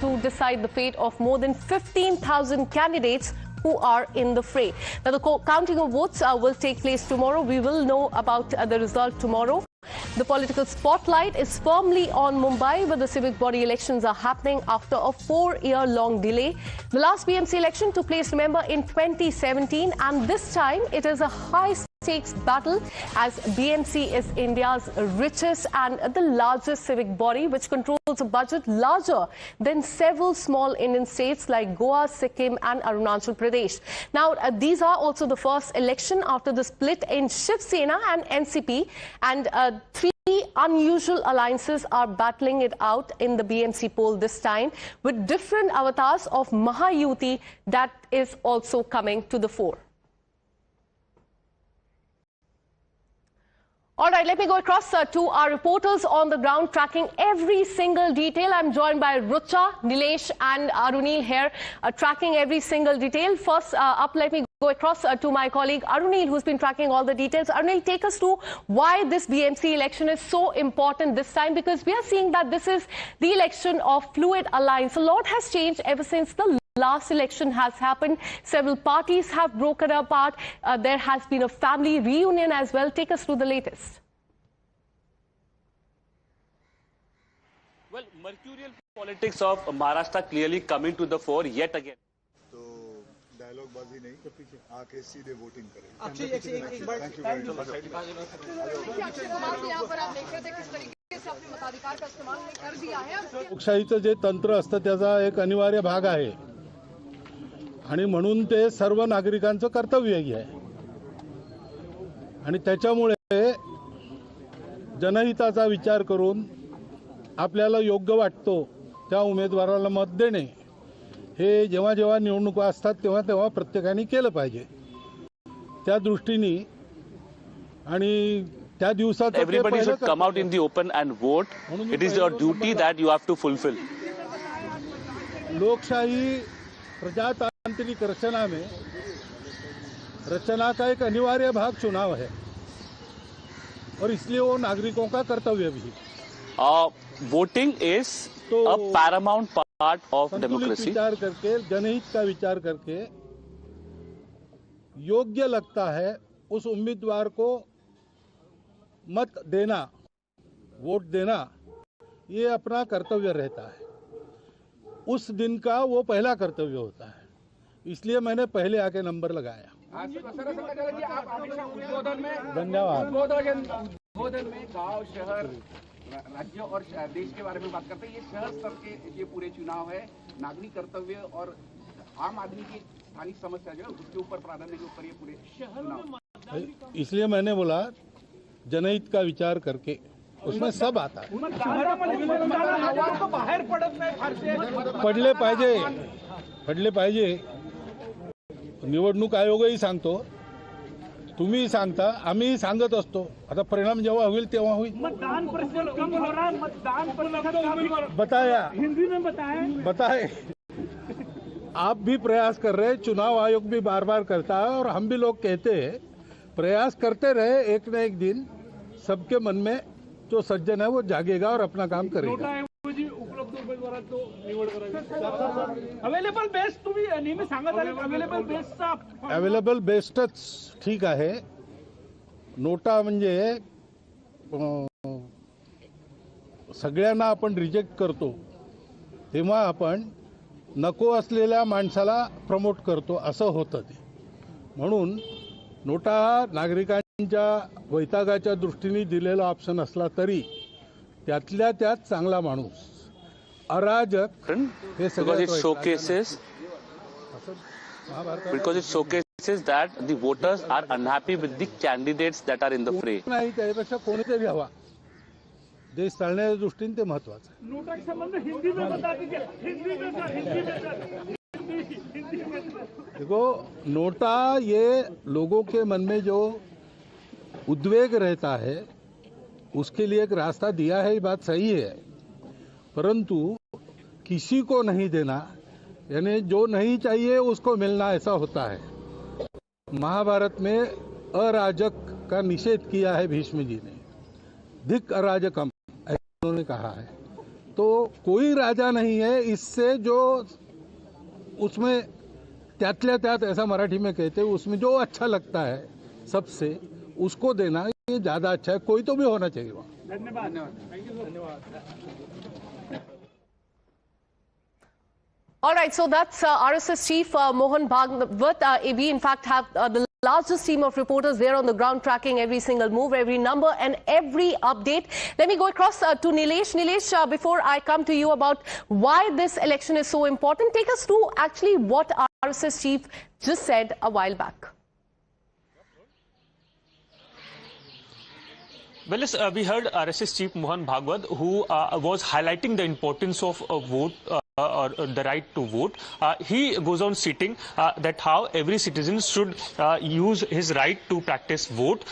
to decide the fate of more than 15,000 candidates who are in the fray. Now, the counting of votes will take place tomorrow. We will know about the result tomorrow. The political spotlight is firmly on Mumbai, where the civic body elections are happening after a 4-year-long delay. The last BMC election took place, remember, in 2017, and this time it is a high-stakes battle, as BMC is India's richest and the largest civic body, which controls a budget larger than several small Indian states like Goa, Sikkim and Arunachal Pradesh. Now, these are also the first election after the split in Shiv Sena and NCP, and three unusual alliances are battling it out in the BMC poll this time, with different avatars of Mahayuti that is also coming to the fore. All right, let me go across to our reporters on the ground tracking every single detail. I'm joined by Rucha, Nilesh and Arunil here, tracking every single detail. First up, let me go across to my colleague Arunil, who's been tracking all the details. Arunil, take us through why this BMC election is so important this time, because we are seeing that this is the election of fluid alliance. A lot has changed ever since the last election has happened. Several parties have broken apart. There has been a family reunion as well. Take us through the latest. Well, mercurial politics of Maharashtra clearly coming to the fore yet again. तो dialogue बाजी नहीं तो पीछे आके सीधे voting करें। लोकशाहीचं जे तंत्र असतं त्याचा एक अनिवार्य भाग आहे आणि म्हणून ते सर्व नागरिकांचं कर्तव्यही आहे आणि त्याच्यामुळे जनहिताचा विचार करून आपल्याला योग्य वाटतो त्या उमेदवाराला मत देणे हे जेव्हा जेव्हा निवडणुका असतात तेव्हा तेव्हा प्रत्येकाने केलं पाहिजे त्या दृष्टीने आणि त्या दिवसात everybody should come out in the open and vote. It is your duty that you have to fulfill. लोकशाही प्रजातांत्रिक रचना में रचना का एक अनिवार्य भाग चुनाव है और इसलिए वो नागरिकों का कर्तव्य भी। Voting is a paramount part of democracy. विचार करके जनहित का विचार करके योग्य लगता है उस उम्मीदवार को मत देना, वोट देना, ये अपना कर्तव्य रहता है। उस दिन का वो पहला कर्तव्य होता है, इसलिए मैंने पहले आके नंबर लगाया। धन्यवाद। उद्बोधन में गांव, शहर, राज्य और देश के बारे में बात करते हैं। ये शहर स्तर के ये पूरे चुनाव है, नागरिक कर्तव्य और आम आदमी की स्थानिक समस्या जो है उसके ऊपर प्राधान्य के ऊपर ये पूरे चुनाव। इसलिए मैंने बोला जनहित का विचार करके उसमें सब आता है। पडले पाहिजे निवडणूक आयोगही सांगतो, तुम्ही सांगता, आम्ही सांगत असतो। आता परिणाम जेव्हा होईल तेव्हा होईल। मतदान प्रतिशत कम हो रहा है, मतदान प्रतिशत बताया, हिंदी में बताए। आप भी प्रयास कर रहे हैं, चुनाव आयोग भी बार बार करता है और हम भी लोग कहते हैं प्रयास करते रहे, एक न एक दिन सबके मन में जो सज्जन है वो जागेगा और अपना काम करेगा। उपलब्ध उमेदवारांची निवड करायची। अवेलेबल बेस्ट तुम्ही नेहमी सांगत आले, अवेलेबल बेस्टचा अवेलेबल बेस्टच ठीक आहे। नोटा म्हणजे सगळ्यांना आपण रिजेक्ट करतो तेव्हा आपण नको असलेल्या माणसाला प्रमोट करतो, असं होतं ते। म्हणून नोटा नागरिकांच्या वैतागाच्या दृष्टीने दिलेला ऑप्शन असला तरी त्यातल्या त्यात चांगला माणूस अराजक हे because it showcases that the voters are unhappy with the candidates that are in the fray. नाही, त्यापेक्षा कोणीतरी हवा, देश चालण्याच्या दृष्टीने ते महत्त्वाचं आहे। नोटा के संबंध में हिंदी में बता दीजिए। हिंदी देखो, नोटा ये लोगों के मन में जो उद्वेग रहता है उसके लिए एक रास्ता दिया है, ये बात सही है, परंतु किसी को नहीं देना यानी जो नहीं चाहिए उसको मिलना, ऐसा होता है। महाभारत में अराजक का निषेध किया है भीष्म जी ने, धिक अराजकम, ऐसा उन्होंने कहा है। तो कोई राजा नहीं है इससे जो उसमें त्यातल्या त्यात ऐसा मराठी में कहते हैं, उसमें जो अच्छा लगता है सबसे उसको देना ये ज्यादा अच्छा है। कोई तो भी होना चाहिए वहाँ। धन्यवाद। थैंक यू, धन्यवाद। All right, so that's RSS Chief Mohan Bhagwat. We, in fact, have the largest team of reporters there on the ground tracking every single move, every number and every update. Let me go across to Nilesh. Nilesh, before I come to you about why this election is so important, take us through actually what RSS Chief just said a while back. Well, yes, we heard RSS Chief Mohan Bhagwat, who was highlighting the importance of vote or the right to vote. He goes on stating that how every citizen should use his right to practice vote,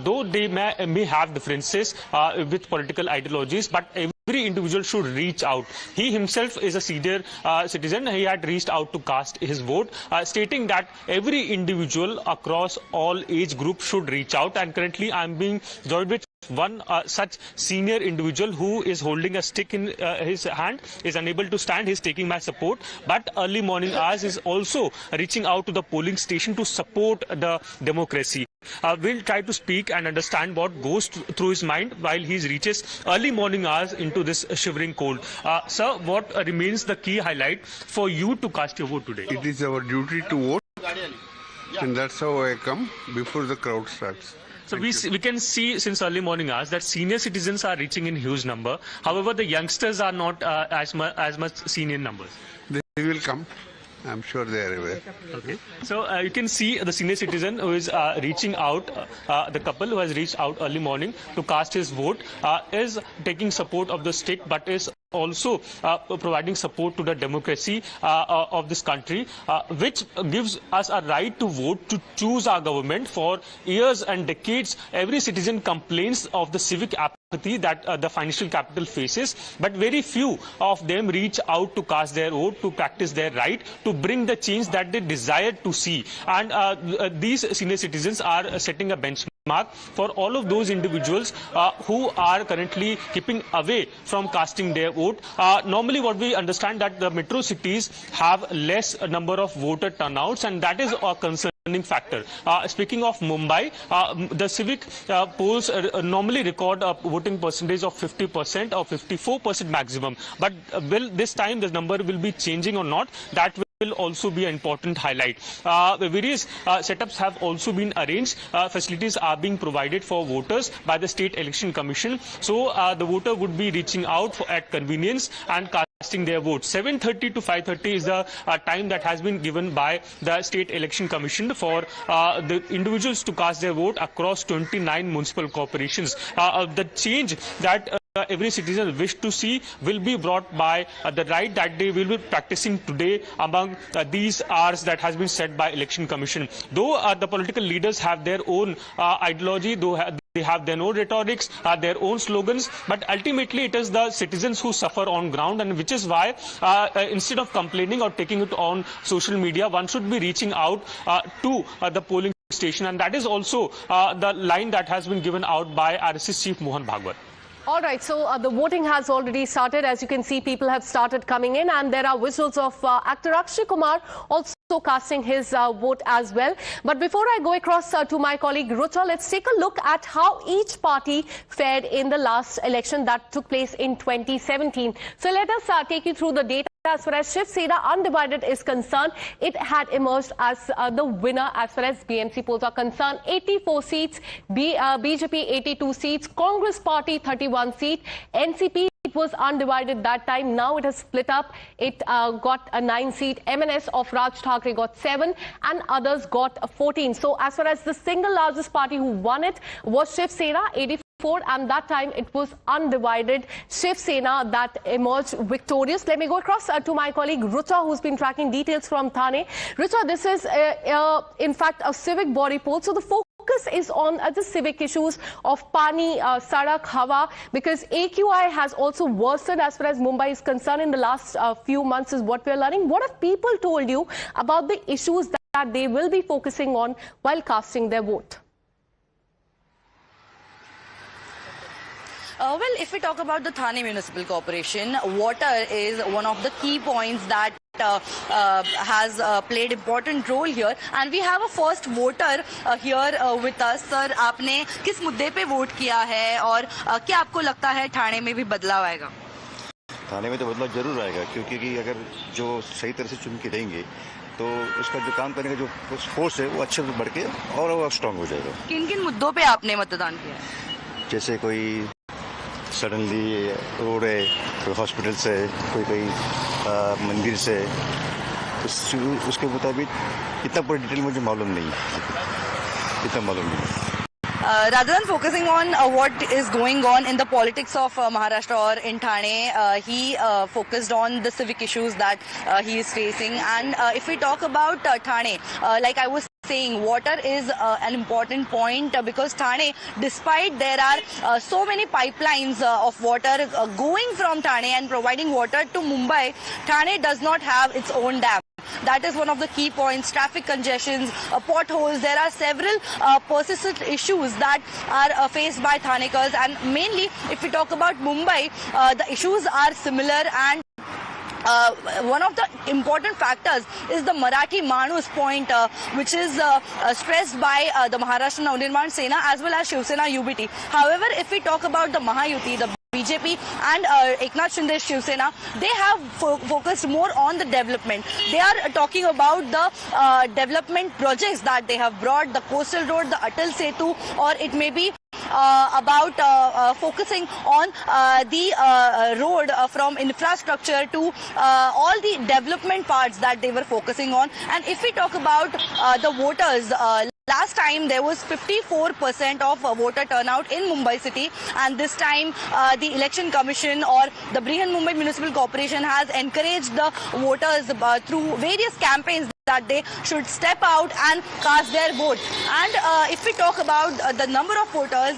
though they may have differences with political ideologies, but every individual should reach out. He himself is a senior citizen. He had reached out to cast his vote, stating that every individual across all age groups should reach out. And currently I am being joined with one such senior individual who is holding a stick in his hand, is unable to stand. He is taking my support, but early morning hours is also reaching out to the polling station to support the democracy. We'll try to speak and understand what goes through his mind while he reaches early morning hours into this shivering cold. Sir, what remains the key highlight for you to cast your vote today? It is our duty to vote, and that's how I come before the crowd starts. So we can see since early morning hours that senior citizens are reaching in huge number. However, the youngsters are not as much senior numbers. They will come. I'm sure they are aware. Okay. So you can see the senior citizen who is reaching out, the couple who has reached out early morning to cast his vote, is taking support of the stick, but is also providing support to the democracy of this country, which gives us a right to vote, to choose our government. For years and decades, every citizen complains of the civic apathy that the financial capital faces, but very few of them reach out to cast their vote, to practice their right, to bring the change that they desire to see. And these senior citizens are setting a benchmark for all of those individuals who are currently keeping away from casting their vote. Normally what we understand that the metro cities have less number of voter turnouts, and that is a concerning factor. Speaking of Mumbai, the Civic polls normally record a voting percentage of 50% or 54% maximum. But will this time the number will be changing or not? That will also be an important highlight. Various setups have also been arranged. Facilities are being provided for voters by the State Election Commission. So the voter would be reaching out at convenience and casting their vote. 7:30 to 5:30 is the time that has been given by the State Election Commission for the individuals to cast their vote across 29 municipal corporations. The change that every citizen wish to see will be brought by the right that they will be practicing today among these hours that has been set by Election Commission. Though the political leaders have their own ideology, though they have their own rhetorics, their own slogans, but ultimately it is the citizens who suffer on ground, and which is why instead of complaining or taking it on social media, one should be reaching out to the polling station, and that is also the line that has been given out by RSS Chief Mohan Bhagwat. All right, so the voting has already started. As you can see, people have started coming in, and there are visuals of actor Akshay Kumar also casting his vote as well. But before I go across to my colleague Rucha, let's take a look at how each party fared in the last election that took place in 2017. So let us take you through the data. As far as Shiv Sena Undivided is concerned, it had emerged as the winner as far as BMC polls are concerned. 84 seats, BJP 82 seats, Congress Party 31 seats, NCP it was undivided that time. Now it has split up. It got a 9 seat. MNS of Raj Thackeray got 7 and others got 14. So as far as the single largest party who won it was Shiv Sena, 84, and that time it was undivided Shiv Sena that emerged victorious. Let me go across to my colleague Rucha, who's been tracking details from Thane. Rucha, this is in fact a civic body poll. So the focus is on the civic issues of Pani, Sadak, Hawa, because AQI has also worsened as far as Mumbai is concerned in the last few months is what we are learning. What have people told you about the issues that they will be focusing on while casting their vote? Well, if we talk about the Thane Municipal Corporation, water is one of the key points that has played important role here, and we have a first voter here with us. Sir, आपने किस मुद्दे पे vote किया है और क्या आपको लगता है ठाणे में भी बदलाव आएगा? थाने में तो बदलाव जरूर आएगा, क्योंकि अगर जो सही तरह से चुन के देंगे तो उसका जो काम करने का जो फोर्स है वो अच्छे से बढ़ के और स्ट्रांग हो जाएगा। किन किन मुद्दों पे आपने मतदान किया है? जैसे कोई सडनली रोड है, कोई हॉस्पिटल से, कोई मंदिर से, उसके मुताबिक इतना पूरी डिटेल मुझे मालूम नहीं है, इतना मालूम नहीं है। Rather than focusing on what is going on in the politics of Maharashtra or in Thane, he focused on the civic issues that he is facing. And if we talk about Thane, like I was saying, water is an important point because Thane, despite there are so many pipelines of water going from Thane and providing water to Mumbai, Thane does not have its own dam. That is one of the key points. Traffic congestions, potholes. There are several persistent issues that are faced by Thanekars, and mainly if we talk about Mumbai, the issues are similar, and one of the important factors is the Marathi Manus point, which is stressed by the Maharashtra Navnirman Sena as well as Shiv Sena UBT. However, if we talk about the Mahayuti, the BJP and Eknath Shinde Shiv Sena, they have focused more on the development. They are talking about the development projects that they have brought, the coastal road, the Atal Setu, or it may be about focusing on the road from infrastructure to all the development parts that they were focusing on. And if we talk about the voters, last time there was 54% of voter turnout in Mumbai city, and this time the election commission or the Brihan Mumbai Municipal Corporation has encouraged the voters through various campaigns that they should step out and cast their vote. And if we talk about the number of voters,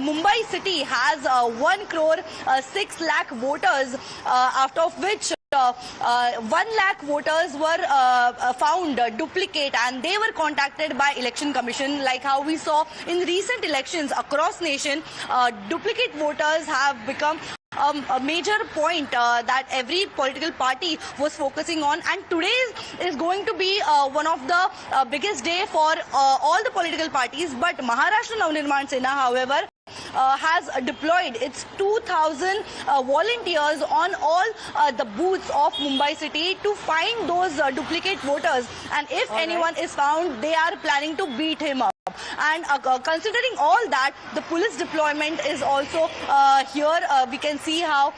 Mumbai city has 1.6 crore voters, out of which 1 lakh voters were found duplicate, and they were contacted by election commission. Like how we saw in recent elections across nation, duplicate voters have become a major point that every political party was focusing on, and today is going to be one of the biggest day for all the political parties. But Maharashtra Navnirman Sena, however, has deployed its 2,000 volunteers on all the booths of Mumbai city to find those duplicate voters, and if anyone is found, they are planning to beat him up. And considering all that, the police deployment is also here. We can see how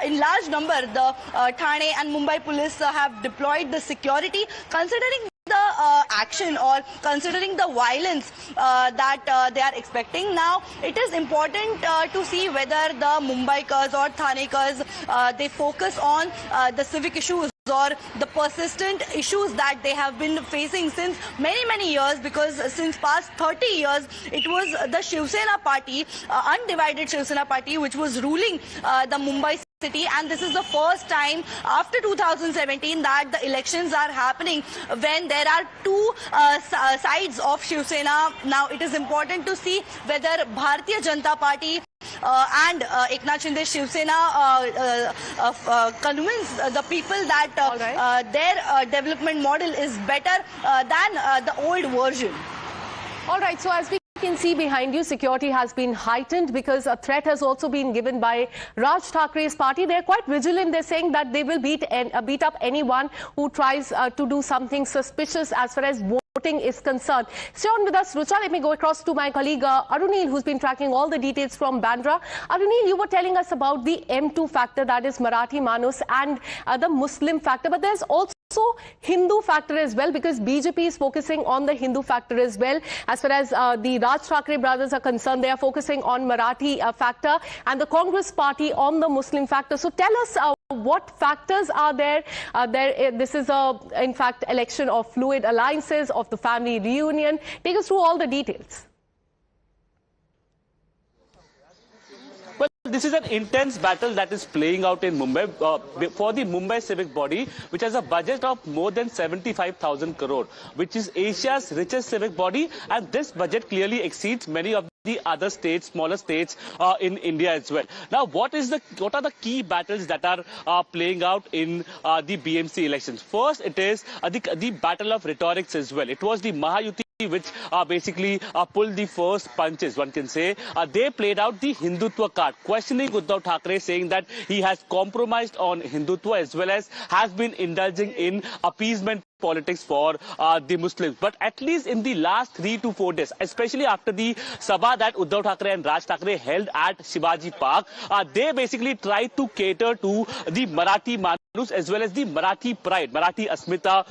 in large number the Thane and Mumbai police have deployed the security. Considering the action or considering the violence that they are expecting, now it is important to see whether the Mumbaikars or Thanekars they focus on the civic issues or the persistent issues that they have been facing since many years, because since past 30 years it was the Shiv Sena party, undivided Shiv Sena party, which was ruling the Mumbai city, and this is the first time after 2017 that the elections are happening when there are two sides of Shiv Sena. Now it is important to see whether Bharatiya Janata Party and Eknath Shinde Shiv Sena convince the people that their development model is better than the old version. All right, so as we can see behind you, security has been heightened because a threat has also been given by Raj Thakre's party. They're quite vigilant. They're saying that they will beat up anyone who tries to do something suspicious as far as voting is concerned. Stay on with us, Rucha. Let me go across to my colleague Arunil, who's been tracking all the details from Bandra. Arunil, you were telling us about the M2 factor, that is Marathi Manus, and the Muslim factor, but there's also Hindu factor as well, because BJP is focusing on the Hindu factor as well. As far as the Raj Thakre brothers are concerned, they are focusing on Marathi factor, and the Congress party on the Muslim factor. So tell us what factors are there? This is in fact election of fluid alliances, of the family reunion. Take us through all the details. Well, this is an intense battle that is playing out in Mumbai for the Mumbai Civic body, which has a budget of more than 75,000 crore, which is Asia's richest civic body, and this budget clearly exceeds many of the other states, smaller states in India as well. Now, what are the key battles that are playing out in the BMC elections? First, it is the battle of rhetorics as well. It was the Mahayuti which basically pulled the first punches, one can say. They played out the Hindutva card, questioning Uddhav Thackeray, saying that he has compromised on Hindutva as well as has been indulging in appeasement politics for the Muslims. But at least in the last 3 to 4 days, especially after the Sabha that Uddhav Thackeray and Raj Thackeray held at Shivaji Park, they basically tried to cater to the Marathi Manus as well as the Marathi pride, Marathi Asmita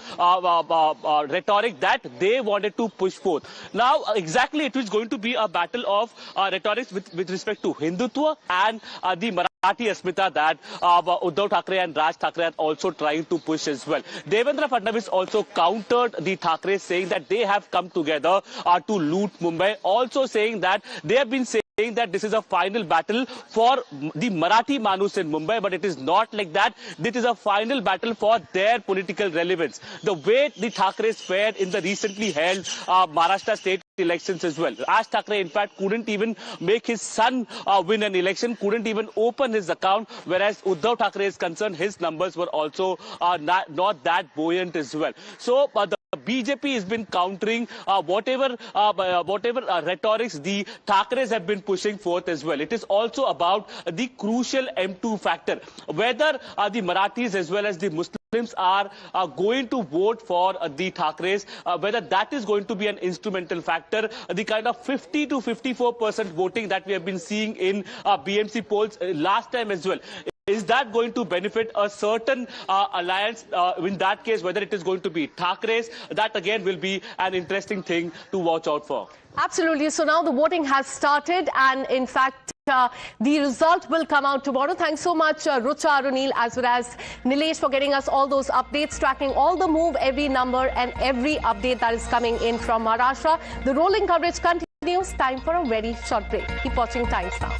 rhetoric that they wanted to push forth. Now, exactly, it is going to be a battle of rhetorics with respect to Hindutva and the Marathi Asmita that Uddhav Thackeray and Raj Thackeray are also trying to push as well. Devendra Fadnavis also countered the Thackeray, saying that they have come together to loot Mumbai, also saying that they have been saying that this is a final battle for the Marathi Manus in Mumbai, but it is not like that. This is a final battle for their political relevance. The way the Thackerays fared in the recently held Maharashtra state elections as well. Raj Thackeray, in fact, couldn't even make his son win an election, couldn't even open his account, whereas Uddhav Thackeray is concerned, his numbers were also not that buoyant as well. So, the BJP has been countering whatever rhetorics the Thackeray's have been pushing forth as well. It is also about the crucial M2 factor, whether the Marathis as well as the Muslims are going to vote for the Thackeray's, whether that is going to be an instrumental factor. The kind of 50 to 54% voting that we have been seeing in BMC polls last time as well. Is that going to benefit a certain alliance? In that case, whether it is going to be Thackeray's, that again will be an interesting thing to watch out for. Absolutely. So now the voting has started, and in fact, the result will come out tomorrow. Thanks so much, Rucha, Arunil, as well as Nilesh, for getting us all those updates, tracking all the move, every number and every update that is coming in from Maharashtra. The rolling coverage continues. Time for a very short break. Keep watching Times Now.